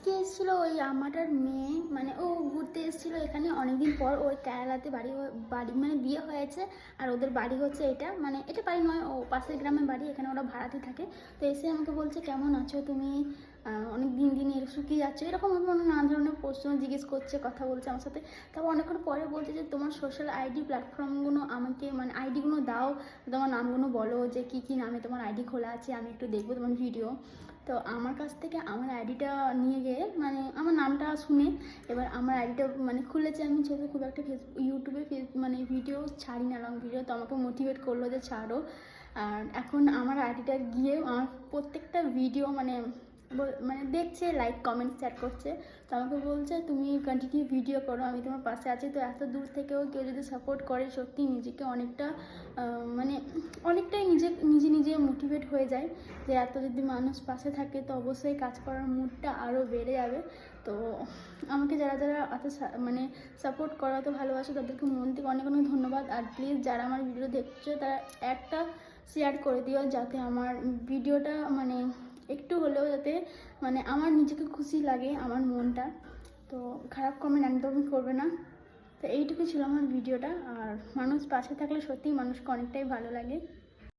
আজকে এসেছিলো ওই আমাটার মেয়ে, মানে ও ঘুরতে এসেছিলো এখানে অনেকদিন পর। ওর কেরালাতে বাড়ি মানে বিয়ে হয়েছে, আর ওদের বাড়ি হচ্ছে এটা, মানে এটা বাড়ি নয়, ও পাশের গ্রামের বাড়ি, এখানে ওরা ভাড়াতে থাকে। তো এসে আমাকে বলছে কেমন আছো তুমি, অনেক দিন এর শুকিয়ে যাচ্ছে, এরকম আমার নানা ধরনের প্রশ্ন জিজ্ঞেস করছে, কথা বলছে আমার সাথে। তারপর অনেকক্ষণ পরে বলছে যে তোমার সোশ্যাল আইডি প্ল্যাটফর্মগুলো আমাকে, মানে আইডিগুলো দাও, তোমার নামগুলো বলো, যে কী কী নামে তোমার আইডি খোলা আছে, আমি একটু দেখবো তোমার ভিডিও। তো আমার কাছ থেকে আমার আইডিটা নিয়ে গিয়ে, মানে আমার নামটা শুনে এবার আমার আইডিটা মানে খুলেছে। আমি যেহেতু খুব একটা ইউটিউবে মানে ভিডিও ছাড়ি না, লং ভিডিও, তো আমাকে মোটিভেট করলো যে ছাড়ো। আর এখন আমার আইডিটা গিয়ে আমার প্রত্যেকটা ভিডিও মানে মানে দেখছে, লাইক কমেন্ট শেয়ার করছে। তো আমাকে বলছে তুমি কন্টিনিউ ভিডিও করো, আমি তোমার পাশে আছি। তো এত দূর থেকেও কেউ যদি সাপোর্ট করে, সত্যি নিজেকে অনেকটা মানে অনেকটাই নিজে মোটিভেট হয়ে যায় যে এত যদি মানুষ পাশে থাকে তো অবশ্যই কাজ করার মুডটা আরও বেড়ে যাবে। তো আমাকে যারা এত মানে সাপোর্ট করা, তো ভালোবাসে, তাদেরকে মন থেকে অনেক অনেক ধন্যবাদ। আর প্লিজ যারা আমার ভিডিও দেখছো তারা একটা শেয়ার করে দিও, যাতে আমার ভিডিওটা মানে একটু হলেও যাতে মানে আমার নিজেকে খুশি লাগে, আমার মনটা। তো খারাপ কমেন্ট একদমই করবে না। তো এইটুকু ছিল আমার ভিডিওটা। আর মানুষ পাশে থাকলে সত্যিই মানুষকে অনেকটাই ভালো লাগে।